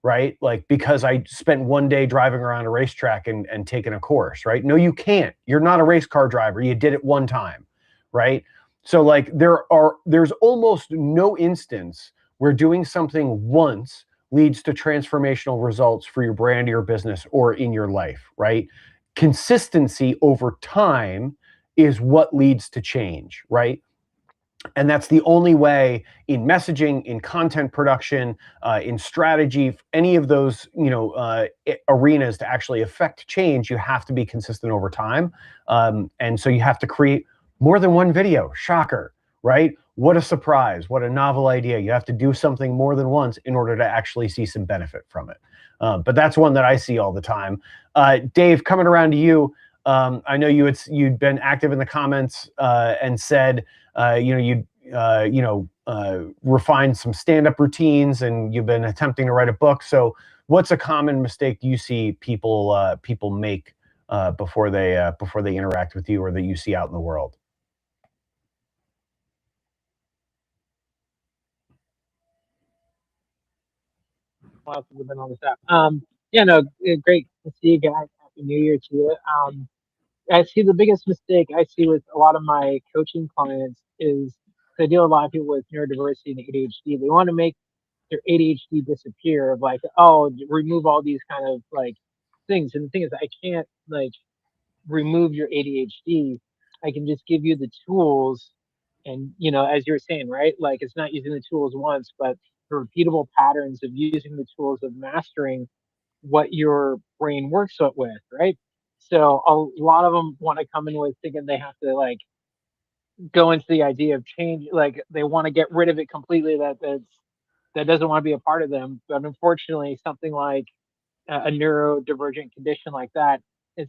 right? Like, because I spent one day driving around a racetrack and taking a course, right? No, you can't. You're not a race car driver. You did it one time, right? So like there's almost no instance where doing something once leads to transformational results for your brand or your business or in your life, right? Consistency over time is what leads to change, right? And that's the only way in messaging, in content production, in strategy, any of those arenas to actually affect change. You have to be consistent over time, and so you have to create more than one video. Shocker, right? What a surprise! What a novel idea! You have to do something more than once in order to actually see some benefit from it. But that's one that I see all the time. Dave, coming around to you. I know you'd been active in the comments and said, you'd refine some stand-up routines, and you've been attempting to write a book. So, what's a common mistake you see people make before they interact with you, or that you see out in the world? Lots of been on the app. Yeah, no, great to see you guys. Happy New Year to you. I see the biggest mistake I see with a lot of my coaching clients is I deal with a lot of people with neurodiversity and ADHD. They want to make their ADHD disappear, of like, oh, remove all these kind of like things. And the thing is, I can't like remove your ADHD. I can just give you the tools. And, as you were saying, right? Like, it's not using the tools once, but the repeatable patterns of using the tools of mastering what your brain works with, right? So a lot of them want to come in with thinking they have to like go into the idea of change, like they want to get rid of it completely. That doesn't want to be a part of them. But unfortunately, something like a neurodivergent condition like that is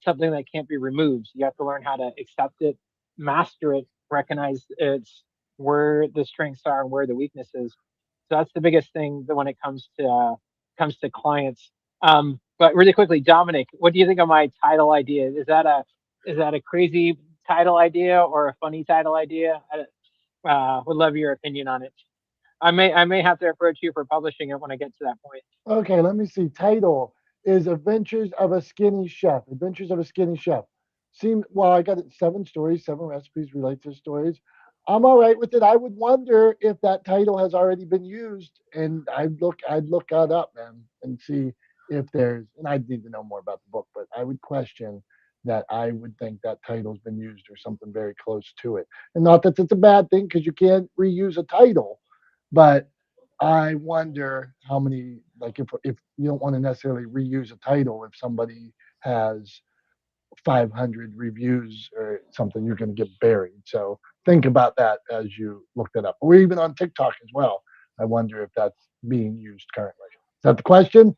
something that can't be removed. You have to learn how to accept it, master it, recognize it's where the strengths are and where the weakness is. So that's the biggest thing that when it comes to clients. But really quickly, Dominic, what do you think of my title idea? Is that a crazy title idea or a funny title idea? Would love your opinion on it. I may have to refer to you for publishing it when I get to that point. Okay, let me see. Title is Adventures of a Skinny Chef. Adventures of a Skinny Chef. Well, I got it 7 stories, 7 recipes relate to stories. I'm all right with it. I would wonder if that title has already been used, and I'd look that up, man, and see if there's. And I'd need to know more about the book, but I would question that. I would think that title's been used or something very close to it. And not that it's a bad thing, because you can't reuse a title, but I wonder how many, like, if you don't want to necessarily reuse a title, if somebody has 500 reviews or something, you're going to get buried. So think about that as you look that up. Or even on TikTok as well. I wonder if that's being used currently. Is that the question?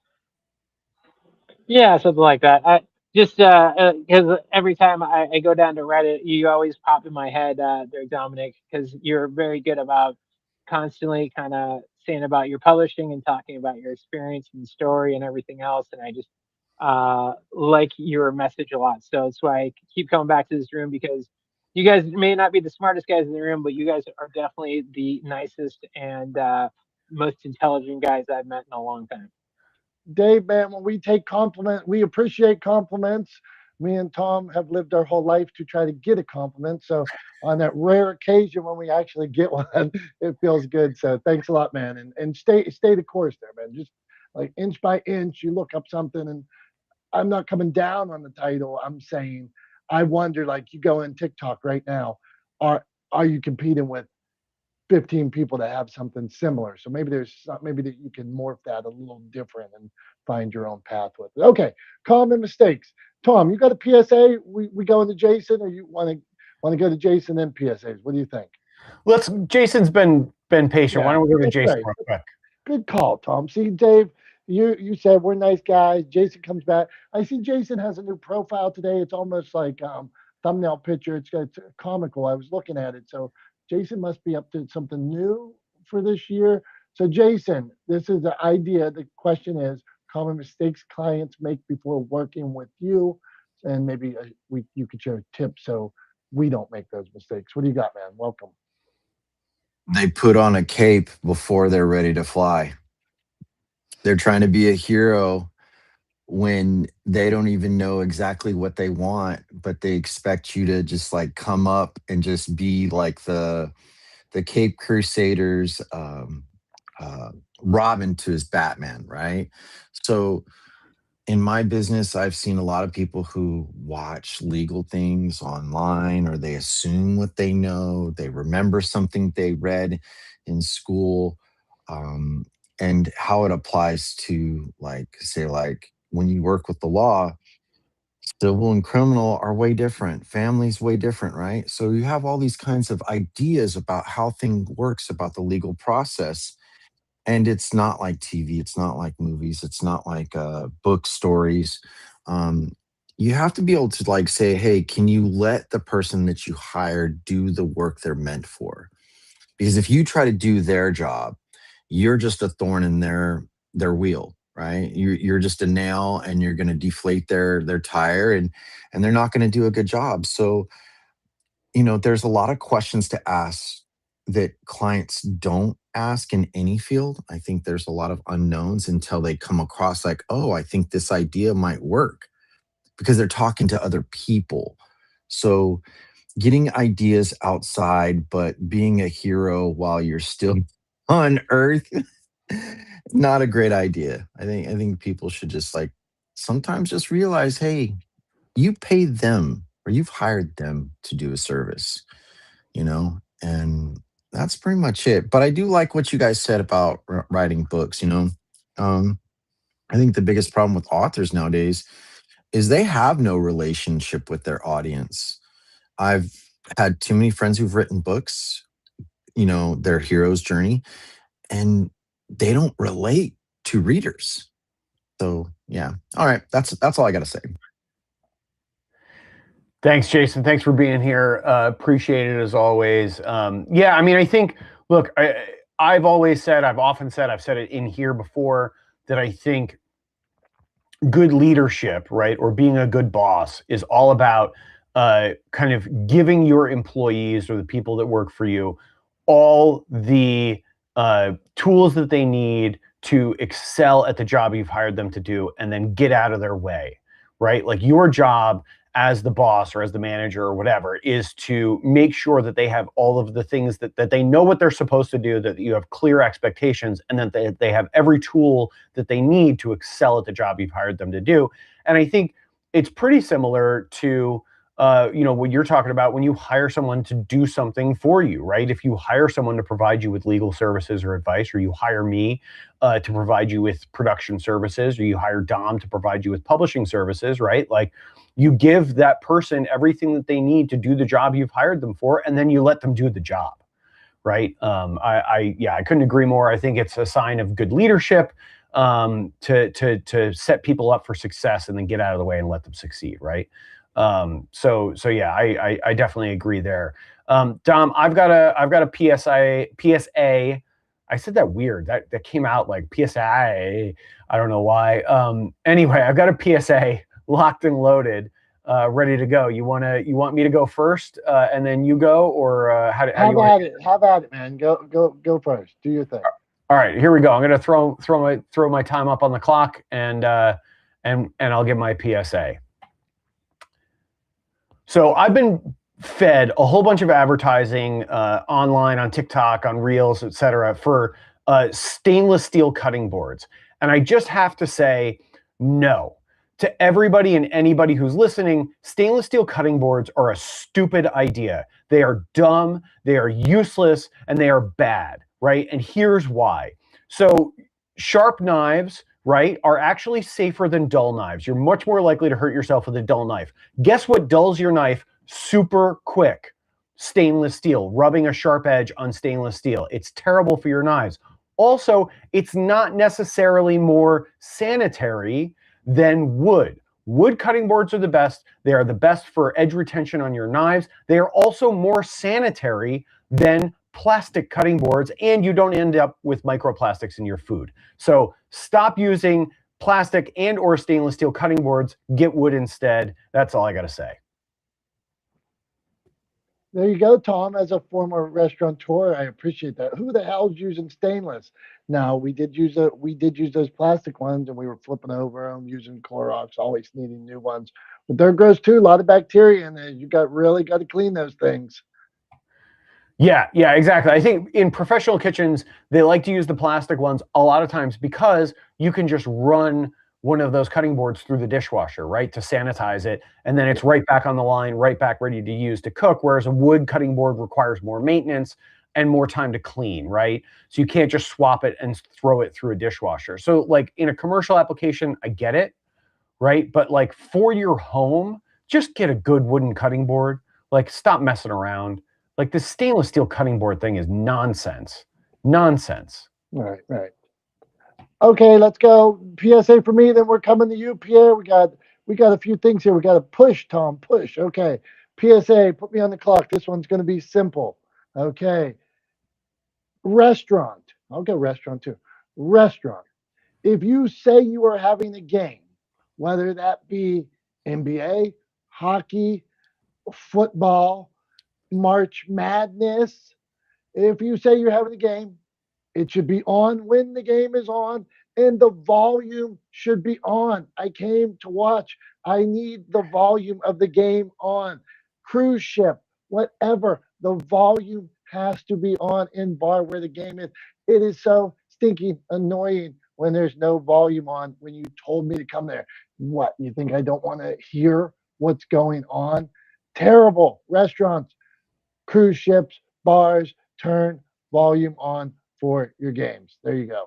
Yeah, something like that. I just because every time I go down to Reddit, you always pop in my head there, Dominic, because you're very good about constantly kind of saying about your publishing and talking about your experience and story and everything else. And I just like your message a lot. So that's why I keep coming back to this room, because you guys may not be the smartest guys in the room, but you guys are definitely the nicest and most intelligent guys I've met in a long time. Dave, man, when we take compliment, we appreciate compliments. Me and Tom have lived our whole life to try to get a compliment. So on that rare occasion when we actually get one, it feels good. So thanks a lot, man. And stay the course there, man. Just like inch by inch, you look up something, and I'm not coming down on the title. I'm saying I wonder, like, you go in TikTok right now, are you competing with 15 people that have something similar? So maybe that you can morph that a little different and find your own path with it. Okay, common mistakes. Tom, you got a PSA? We go into Jason, or you want to go to Jason and PSAs? What do you think? Jason's been patient. Yeah, Why don't we go to that's Jason right. real quick? Good call, Tom. See, Dave, you said we're nice guys. Jason comes back. I see Jason has a new profile today. It's almost like thumbnail picture. It's comical. I was looking at it. So Jason must be up to something new for this year. So Jason, this is the idea. The question is common mistakes clients make before working with you, and maybe you could share tips so we don't make those mistakes. What do you got, man? Welcome. They put on a cape before they're ready to fly. They're trying to be a hero when they don't even know exactly what they want, but they expect you to just like come up and just be like the Cape Crusaders, Robin to his Batman, right? So in my business, I've seen a lot of people who watch legal things online, or they assume what they know. They remember something they read in school, um, and how it applies to, like, say, like when you work with the law, civil and criminal are way different. Family's way different, right? So you have all these kinds of ideas about how thing works about the legal process, and it's not like TV, it's not like movies, it's not like book stories. Um, you have to be able to like say, hey, can you let the person that you hire do the work they're meant for? Because if you try to do their job, you're just a thorn in their wheel, right? You're just a nail, and you're going to deflate their tire, and they're not going to do a good job. So there's a lot of questions to ask that clients don't ask in any field. I think there's a lot of unknowns until they come across like, oh, I think this idea might work, because they're talking to other people. So getting ideas outside, but being a hero while you're still on earth, not a great idea. I think people should just like sometimes just realize, hey, you paid them, or you've hired them to do a service, and that's pretty much it. But I do like what you guys said about writing books. um I think the biggest problem with authors nowadays is they have no relationship with their audience. I've had too many friends who've written books, their hero's journey, and they don't relate to readers. So yeah. All right, that's all I got to say. Thanks, Jason. Thanks for being here. Appreciate it as always. Yeah, I mean, I think, look, I've always said, I've said it in here before, that I think good leadership, right, or being a good boss is all about kind of giving your employees or the people that work for you all the tools that they need to excel at the job you've hired them to do, and then get out of their way, right? Like, your job as the boss or as the manager or whatever is to make sure that they have all of the things that they know what they're supposed to do, that you have clear expectations, and that they have every tool that they need to excel at the job you've hired them to do. And I think it's pretty similar to what you're talking about when you hire someone to do something for you, right? If you hire someone to provide you with legal services or advice, or you hire me to provide you with production services, or you hire Dom to provide you with publishing services, right? Like, you give that person everything that they need to do the job you've hired them for, and then you let them do the job, right? I couldn't agree more. I think it's a sign of good leadership to set people up for success and then get out of the way and let them succeed, right? So yeah, I definitely agree there. Dom, I've got a PSA. I said that weird. That came out like PSI. I don't know why. Anyway, I've got a PSA locked and loaded, ready to go. You want me to go first, and then you go, or how How you want? about it? How about it, man? Go first. Do your thing. All right, here we go. I'm gonna throw my time up on the clock, and I'll give my PSA. So I've been fed a whole bunch of advertising online, on TikTok, on Reels, etc., for stainless steel cutting boards. And I just have to say no. To everybody and anybody who's listening, stainless steel cutting boards are a stupid idea. They are dumb, they are useless, and they are bad, right? And here's why. So sharp knives, right, are actually safer than dull knives. You're much more likely to hurt yourself with a dull knife. Guess what dulls your knife super quick? Stainless steel, rubbing a sharp edge on stainless steel. It's terrible for your knives. Also, it's not necessarily more sanitary than wood. Wood cutting boards are the best. They are the best for edge retention on your knives. They are also more sanitary than plastic cutting boards, and you don't end up with microplastics in your food. So stop using plastic and or stainless steel cutting boards. Get wood instead. That's all I got to say. There you go, Tom. As a former restaurateur, I appreciate that. Who the hell's using stainless? No, we did use those plastic ones, and we were flipping over them using Clorox, always needing new ones. But there goes too a lot of bacteria in there. You really got to clean those things. Yeah, exactly. I think in professional kitchens, they like to use the plastic ones a lot of times because you can just run one of those cutting boards through the dishwasher, right, to sanitize it, and then it's right back on the line, right back ready to use to cook, whereas a wood cutting board requires more maintenance and more time to clean, right? So you can't just swap it and throw it through a dishwasher. So like in a commercial application, I get it, right? But like for your home, just get a good wooden cutting board. Like stop messing around. Like the stainless steel cutting board thing is nonsense. Nonsense. Right, right. Okay, let's go. PSA for me, then we're coming to you, Pierre. We got a few things here. We got to push, Tom, push. Okay. PSA, put me on the clock. This one's going to be simple. Okay. Restaurant. I'll go restaurant too. Restaurant. If you say you are having a game, whether that be NBA, hockey, football, March Madness, if you say you're having a game, it should be on when the game is on, and the volume should be on. I came to watch. I need the volume of the game on. Cruise ship, whatever, the volume has to be on in bar where the game is. It is so stinking annoying when there's no volume on when you told me to come there. What, you think I don't want to hear what's going on? Terrible. Restaurants, cruise ships, bars, turn volume on for your games. There you go.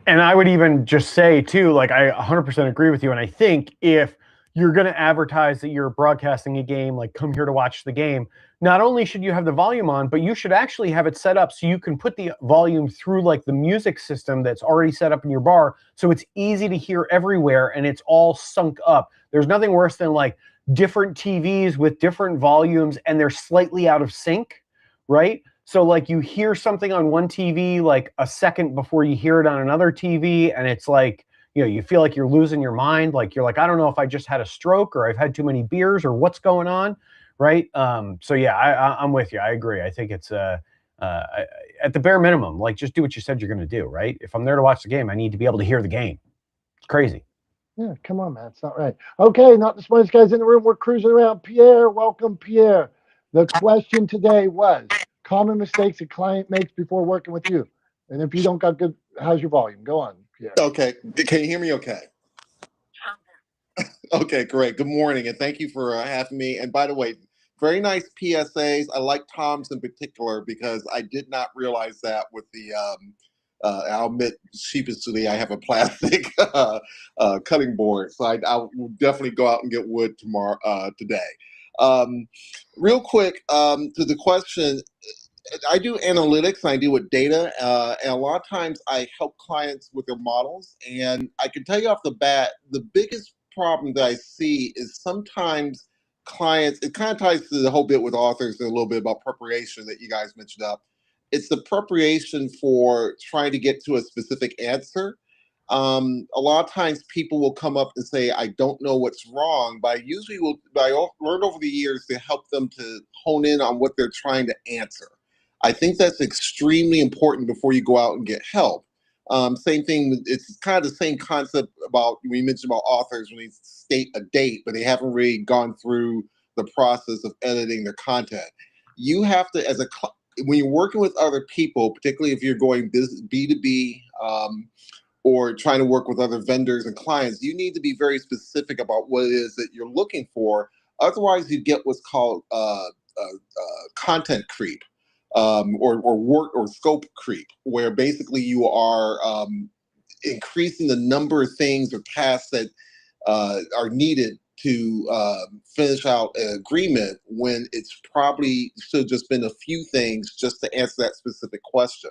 And I would even just say too, like I 100% agree with you. And I think if you're going to advertise that you're broadcasting a game, like come here to watch the game, not only should you have the volume on, but you should actually have it set up so you can put the volume through like the music system that's already set up in your bar. So it's easy to hear everywhere and it's all sunk up. There's nothing worse than like different TVs with different volumes and they're slightly out of sync, right? So like you hear something on one TV like a second before you hear it on another TV, and it's like, you know, you feel like you're losing your mind. Like you're like, I don't know if I just had a stroke or I've had too many beers or what's going on, right? So yeah, I'm with you. I agree. I think it's at the bare minimum, like just do what you said you're going to do, right? If I'm there to watch the game, I need to be able to hear the game. It's crazy. Yeah, come on, man. It's not right. Okay, not the smartest guys in the room. We're cruising around. Pierre, welcome, Pierre. The question today was common mistakes a client makes before working with you. And if you don't got good, how's your volume? Go on, Pierre. Okay. Can you hear me okay? Okay, great. Good morning, and thank you for having me. And by the way, very nice PSAs. I like Tom's in particular because I did not realize that with the, I'll admit sheepishly, I have a plastic cutting board. So I will definitely go out and get wood today. Real quick, to the question, I do analytics and I deal with data, and a lot of times I help clients with their models. And I can tell you off the bat, the biggest problem that I see is sometimes clients, it kind of ties to the whole bit with authors and a little bit about preparation that you guys mentioned up. It's the preparation for trying to get to a specific answer. A lot of times people will come up and say, I don't know what's wrong, but I learned over the years to help them to hone in on what they're trying to answer. I think that's extremely important before you go out and get help. Same thing, it's kind of the same concept about when you mentioned about authors when they state a date, but they haven't really gone through the process of editing their content. You have to, when you're working with other people, particularly if you're going B2B, or trying to work with other vendors and clients, you need to be very specific about what it is that you're looking for. Otherwise, you get what's called content creep, or work or scope creep, where basically you are increasing the number of things or tasks that are needed to finish out an agreement when it's probably should have just been a few things just to answer that specific question.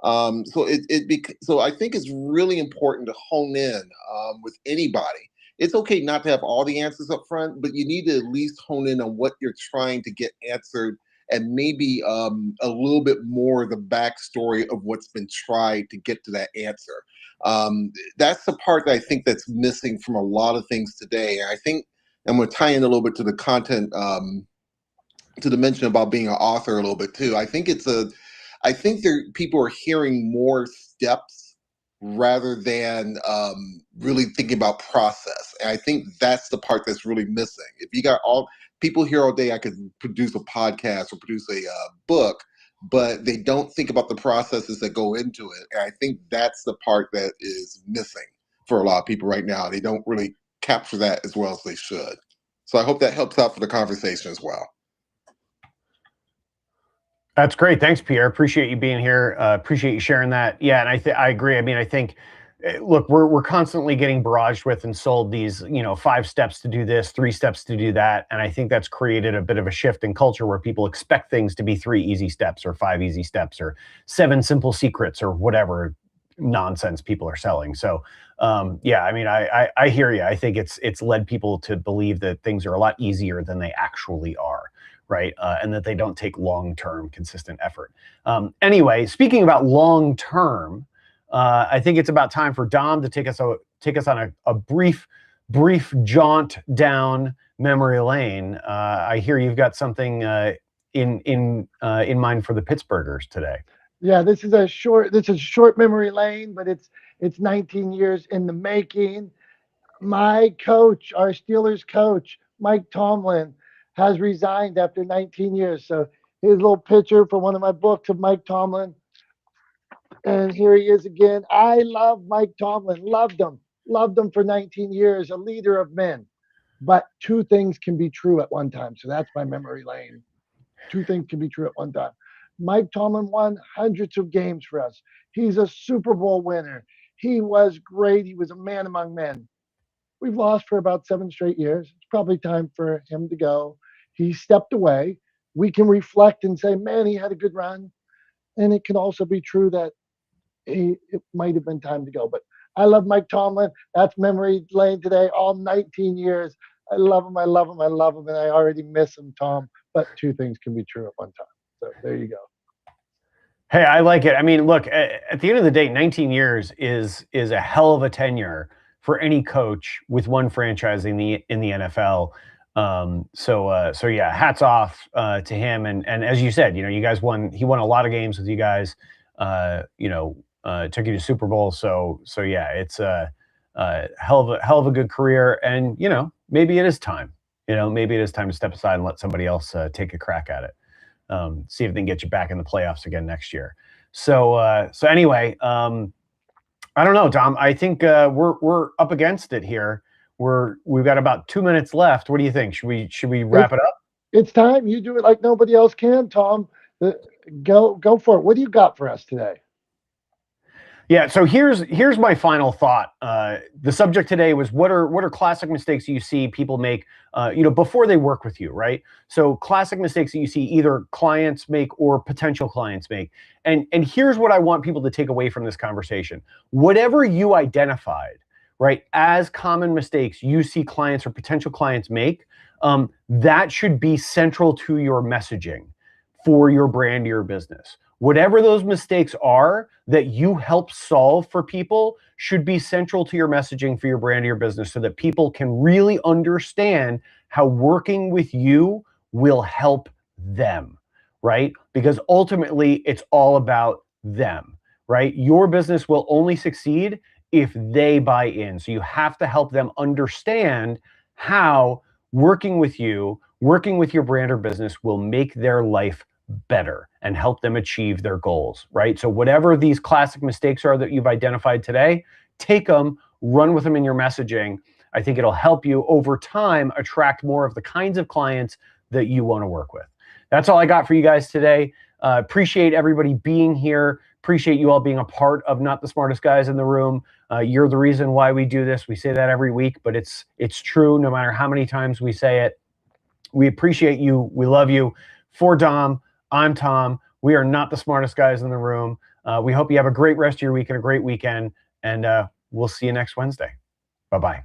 So I think it's really important to hone in with anybody. It's okay not to have all the answers up front, but you need to at least hone in on what you're trying to get answered, and maybe a little bit more of the backstory of what's been tried to get to that answer. That's the part that I think that's missing from a lot of things today. And I think I'm going to tie in a little bit to the content, to the mention about being an author a little bit too. I think people are hearing more steps rather than really thinking about process. And I think that's the part that's really missing. If you got all people here all day, I could produce a podcast or produce a book, but they don't think about the processes that go into it. And I think that's the part that is missing for a lot of people right now. They don't really capture that as well as they should. So I hope that helps out for the conversation as well. That's great. Thanks, Pierre. Appreciate you being here. Appreciate you sharing that. Yeah, and I agree. I mean, I think, look, we're constantly getting barraged with and sold these, 5 steps to do this, 3 steps to do that, and I think that's created a bit of a shift in culture where people expect things to be 3 easy steps or 5 easy steps or 7 simple secrets or whatever nonsense people are selling. So, yeah, I mean, I hear you. I think it's led people to believe that things are a lot easier than they actually are. Right. And that they don't take long-term consistent effort. Anyway, speaking about long-term, I think it's about time for Dom to take us on a brief jaunt down memory lane. I hear you've got something in mind for the Pittsburghers today. Yeah, this is a short memory lane, but it's 19 years in the making. My coach, our Steelers coach, Mike Tomlin, has resigned after 19 years. So here's a little picture from one of my books of Mike Tomlin. And here he is again. I love Mike Tomlin. Loved him for 19 years, a leader of men. But 2 things can be true at one time. So that's my memory lane. 2 things can be true at one time. Mike Tomlin won hundreds of games for us. He's a Super Bowl winner. He was great. He was a man among men. We've lost for about 7 straight years. It's probably time for him to go. He stepped away. We can reflect and say, man, he had a good run. And it can also be true that it might have been time to go. But I love Mike Tomlin. That's memory lane today, all 19 years. I love him. I love him. I love him. And I already miss him, Tom. But 2 things can be true at one time. So there you go. Hey, I like it. I mean, look, at the end of the day, 19 years is a hell of a tenure for any coach with one franchise in the NFL. So yeah, hats off to him. And as you said, he won a lot of games with you guys, took you to Super Bowl. So yeah, it's a hell of a good career. And, maybe it is time, to step aside and let somebody else take a crack at it. See if they can get you back in the playoffs again next year. So anyway, I don't know, Tom. I think we're up against it here. We've got about 2 minutes left. What do you think? Should we wrap it up? It's time. You do it like nobody else can, Tom. Go for it. What do you got for us today? Yeah. So here's my final thought. The subject today was what are classic mistakes you see people make, before they work with you, right? So classic mistakes that you see either clients make or potential clients make. And here's what I want people to take away from this conversation. Whatever you identified, right, as common mistakes you see clients or potential clients make, that should be central to your messaging for your brand, your business. Whatever those mistakes are that you help solve for people should be central to your messaging for your brand or your business so that people can really understand how working with you will help them, right? Because ultimately it's all about them, right? Your business will only succeed if they buy in. So you have to help them understand how working with you, working with your brand or business will make their life better and help them achieve their goals, right? So whatever these classic mistakes are that you've identified today, take them, run with them in your messaging. I think it'll help you over time attract more of the kinds of clients that you want to work with. That's all I got for you guys today. Appreciate everybody being here. Appreciate you all being a part of Not the Smartest Guys in the Room. You're the reason why we do this. We say that every week, but it's true no matter how many times we say it. We appreciate you. We love you. For Dom, I'm Tom. We are not the smartest guys in the room. We hope you have a great rest of your week and a great weekend, and we'll see you next Wednesday. Bye-bye.